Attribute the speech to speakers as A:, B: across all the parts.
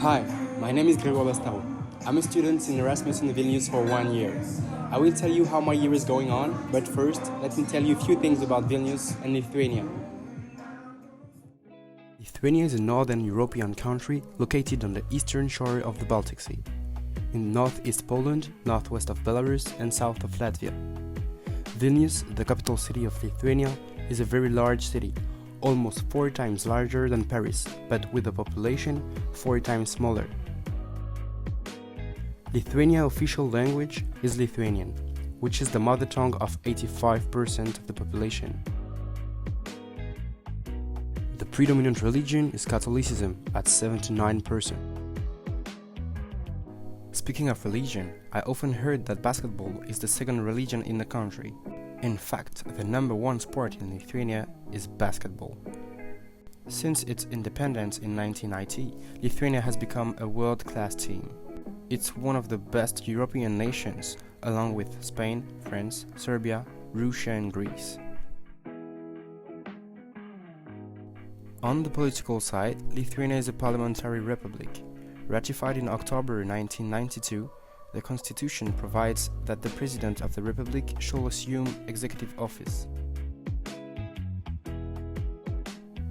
A: Hi, my name is Grégoire Bastaro. I'm a student in Erasmus in Vilnius for 1 year. I will tell you how my year is going on, but first, let me tell you a few things about Vilnius and Lithuania. Lithuania is a northern European country located on the eastern shore of the Baltic Sea, in northeast Poland, northwest of Belarus, and south of Latvia. Vilnius, the capital city of Lithuania, is a very large city, almost 4 times larger than Paris, but with a population 4 times smaller. Lithuania's official language is Lithuanian, which is the mother tongue of 85% of the population. The predominant religion is Catholicism at 79%. Speaking of religion, I often heard that basketball is the second religion in the country. In fact, the number 1 sport in Lithuania is basketball. Since its independence in 1990, Lithuania has become a world-class team. It's one of the best European nations, along with Spain, France, Serbia, Russia and Greece. On the political side, Lithuania is a parliamentary republic. Ratified in October 1992, the constitution provides that the president of the republic shall assume executive office.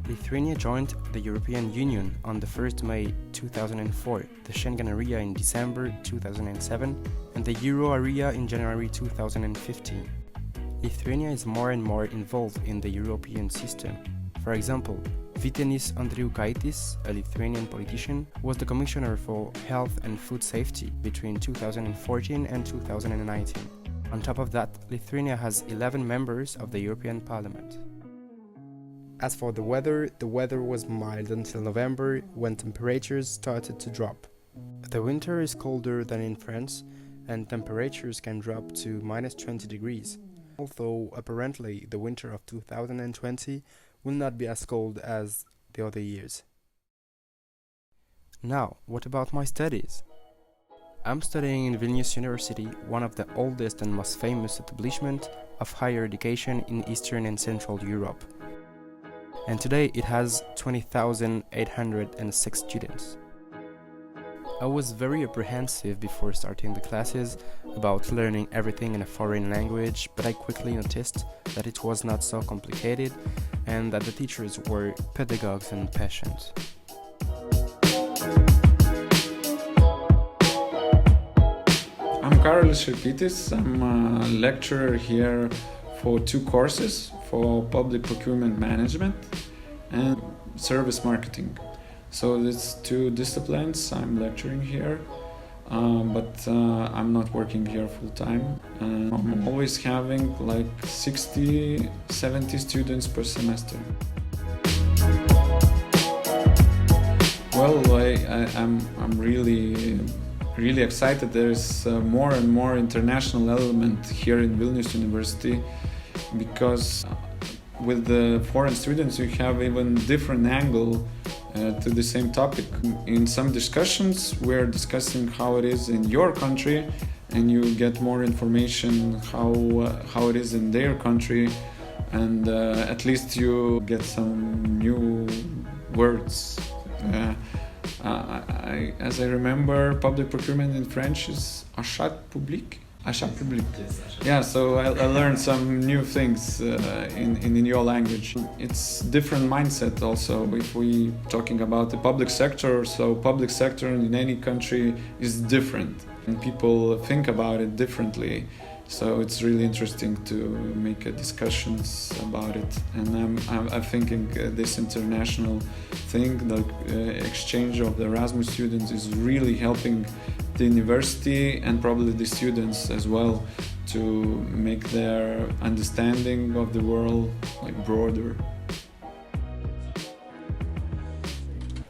A: Lithuania joined the European Union on the 1st May 2004, the Schengen area in December 2007, and the Euro area in January 2015. Lithuania is more and more involved in the European system. For example, Vytenis Andriukaitis, a Lithuanian politician, was the Commissioner for Health and Food Safety between 2014 and 2019. On top of that, Lithuania has 11 members of the European Parliament. As for the weather was mild until November, when temperatures started to drop. The winter is colder than in France, and temperatures can drop to -20 degrees, although apparently the winter of 2020 will not be as cold as the other years. Now, what about my studies? I'm studying in Vilnius University, one of the oldest and most famous establishments of higher education in Eastern and Central Europe. And today it has 20,806 students. I was very apprehensive before starting the classes about learning everything in a foreign language, but I quickly noticed that it was not so complicated and that the teachers were pedagogues and patient.
B: I'm Karolis Šerkytis. I'm a lecturer here for 2 courses, for public procurement management and service marketing. So these 2 disciplines I'm lecturing here, but I'm not working here full time. I'm always having like 60-70 students per semester. Well, I'm really excited. There's more and more international element here in Vilnius University, because with the foreign students you have even different angle to the same topic. In some discussions we're discussing how it is in your country, and you get more information how it is in their country, and at least you get some new words. As I remember, public procurement in French is achat public. Achat public. Yeah, so I learned some new things in your language. It's different mindset also. If we talking about the public sector, so public sector in any country is different, and people think about it differently. So it's really interesting to make discussions about it. And I'm thinking this international thing, the exchange of the Erasmus students, is really helping the university and probably the students as well to make their understanding of the world like broader.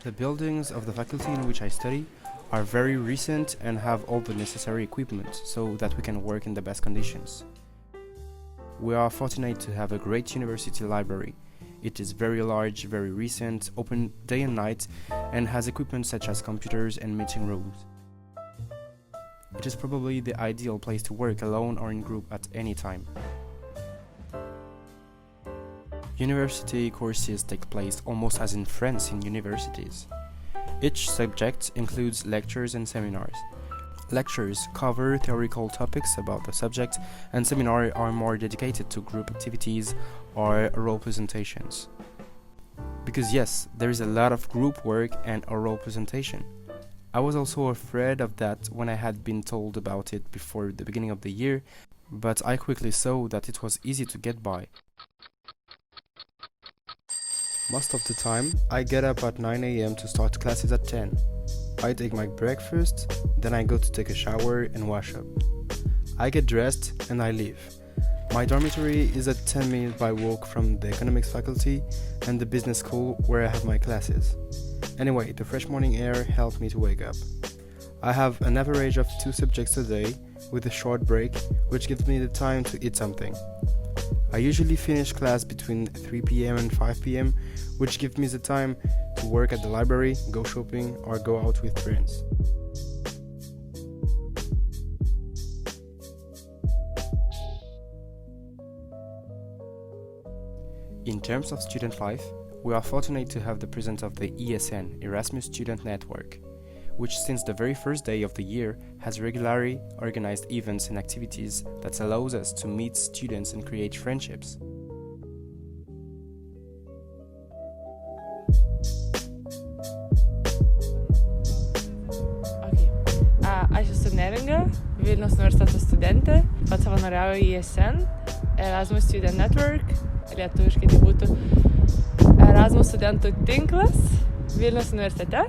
A: The buildings of the faculty in which I study are very recent and have all the necessary equipment so that we can work in the best conditions. We are fortunate to have a great university library. It is very large, very recent, open day and night, and has equipment such as computers and meeting rooms. It is probably the ideal place to work alone or in group at any time. University courses take place almost as in France in universities. Each subject includes lectures and seminars. Lectures cover theoretical topics about the subject, and seminars are more dedicated to group activities or oral presentations. Because yes, there is a lot of group work and oral presentation. I was also afraid of that when I had been told about it before the beginning of the year, but I quickly saw that it was easy to get by. Most of the time, I get up at 9 a.m. to start classes at 10. I take my breakfast, then I go to take a shower and wash up. I get dressed and I leave. My dormitory is at 10 minutes by walk from the economics faculty and the business school where I have my classes. Anyway, the fresh morning air helped me to wake up. I have an average of 2 subjects a day with a short break, which gives me the time to eat something. I usually finish class between 3 p.m. and 5 p.m., which gives me the time to work at the library, go shopping, or go out with friends. In terms of student life, we are fortunate to have the presence of the ESN, Erasmus Student Network, which since the very first day of the year has regularly organized events and activities that allows us to meet students and create friendships.
C: Aš esu Neringa, Vilnius universiteto studentė, pats savanoriauju ESN, Erasmus Student Network, lietuviškai tai būtų Erasmus studentų tinklas Vilnius universitete.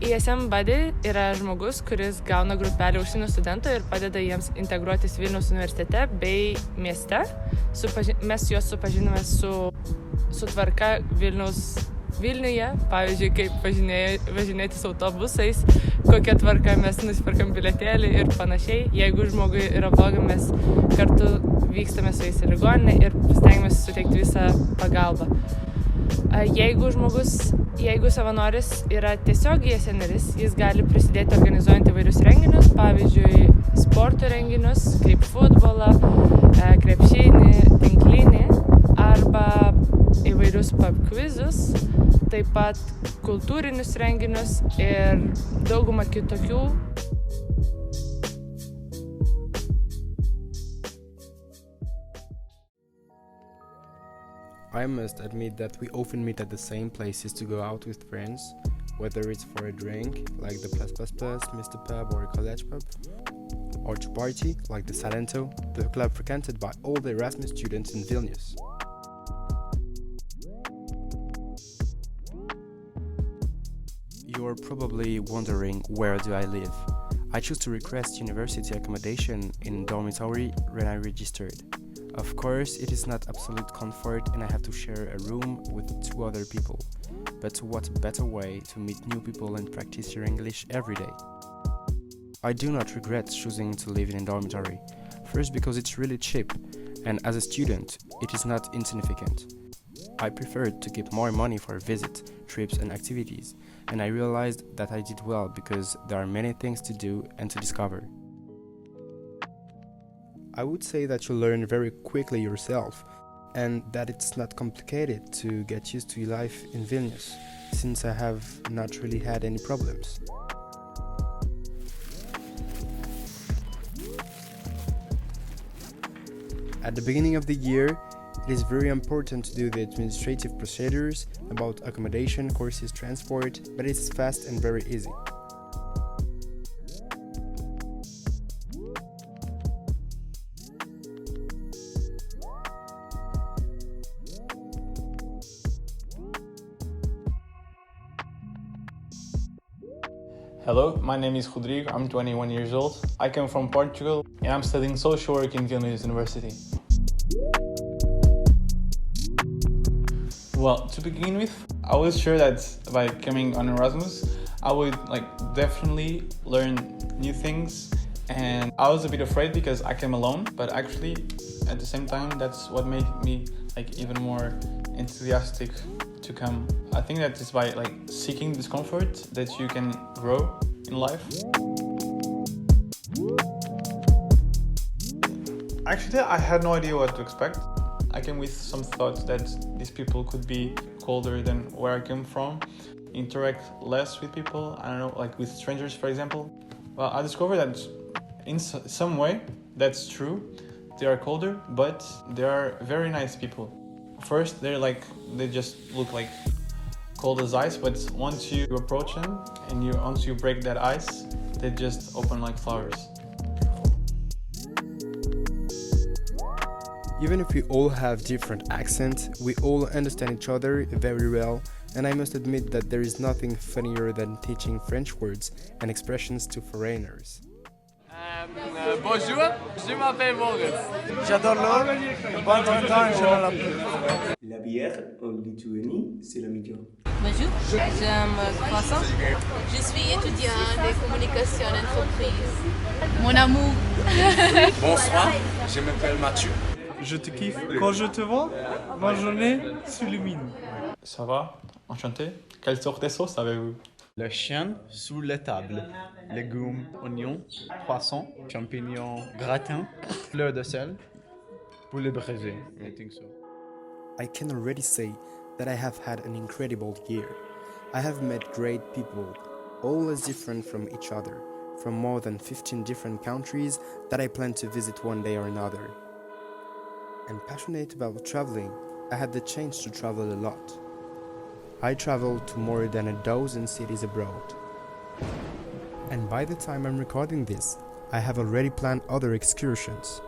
C: ESM buddy yra žmogus, kuris gauna grupelį užsienio studentų ir padeda jiems integruotis Vilniaus universitete bei mieste. Mes juos supažinome su tvarka Vilniuje, pavyzdžiui, kaip važinėtis autobusais, kokia tvarka mes nusipirkam bilietėlį ir panašiai. Jeigu žmogui yra bloga, mes kartu vykstame su jais į ligoninę ir stengiamės suteikti visą pagalbą. Jeigu savanoris yra tiesiog ESN narys, jis gali prisidėti organizuojant įvairius renginius, pavyzdžiui, sporto renginius, kaip futbolą, krepšinį, tinklinį arba įvairius pub quizus, taip pat kultūrinius renginius ir daugumą kitokių.
A: I must admit that we often meet at the same places to go out with friends, whether it's for a drink, like the Mr. Pub or College Pub, or to party, like the Salento, the club frequented by all the Erasmus students in Vilnius. You're probably wondering, where do I live? I chose to request university accommodation in dormitory when I registered. Of course, it is not absolute comfort and I have to share a room with 2 other people. But what better way to meet new people and practice your English every day? I do not regret choosing to live in a dormitory. First, because it's really cheap, and as a student, it is not insignificant. I preferred to keep more money for visit, trips and activities, and I realized that I did well because there are many things to do and to discover. I would say that you learn very quickly yourself, and that it's not complicated to get used to life in Vilnius, since I have not really had any problems. At the beginning of the year, it is very important to do the administrative procedures about accommodation, courses, transport, but it's fast and very easy.
D: Hello, my name is Rodrigo, I'm 21 years old. I come from Portugal and I'm studying social work in Vilnius University. Well, to begin with, I was sure that by coming on Erasmus, I would definitely learn new things, and I was a bit afraid because I came alone, but actually at the same time that's what made me even more enthusiastic to come. I think that it's by seeking discomfort that you can grow in life. Actually, I had no idea what to expect. I came with some thoughts that these people could be colder than where I came from, interact less with people. I don't know, like with strangers, for example. Well, I discovered that in some way that's true. They are colder, but they are very nice people. First, they just look like cold as ice, but once you approach them and once you break that ice, they just open like flowers.
A: Even if we all have different accents, we all understand each other very well, and I must admit that there is nothing funnier than teaching French words and expressions to foreigners.
E: Bonjour, je m'appelle Moritz.
F: J'adore l'eau, bon temps, je ne la plus.
G: La bière en Lituanie, c'est la meilleure.
H: Bonjour, j'aime croissant. Je suis étudiant de communication entreprise. Mon amour.
E: Bonsoir, je m'appelle Mathieu.
F: Je te kiffe. Quand je te vois, ma journée s'illumine.
D: Ça va? Enchanté. Quelle sorte de sauce avez-vous?
I: Le chien sous la table. Légumes, oignons, poissons, champignons, gratin, fleur de sel, poulet braisé. I think so.
A: I can already say that I have had an incredible year. I have met great people, all as different from each other, from more than 15 different countries that I plan to visit one day or another. And passionate about traveling, I had the chance to travel a lot. I traveled to more than a dozen cities abroad. And by the time I'm recording this, I have already planned other excursions.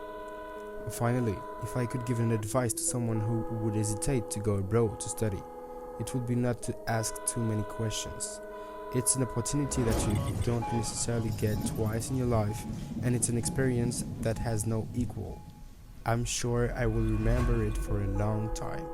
A: Finally, if I could give an advice to someone who would hesitate to go abroad to study, it would be not to ask too many questions. It's an opportunity that you don't necessarily get twice in your life, and it's an experience that has no equal. I'm sure I will remember it for a long time.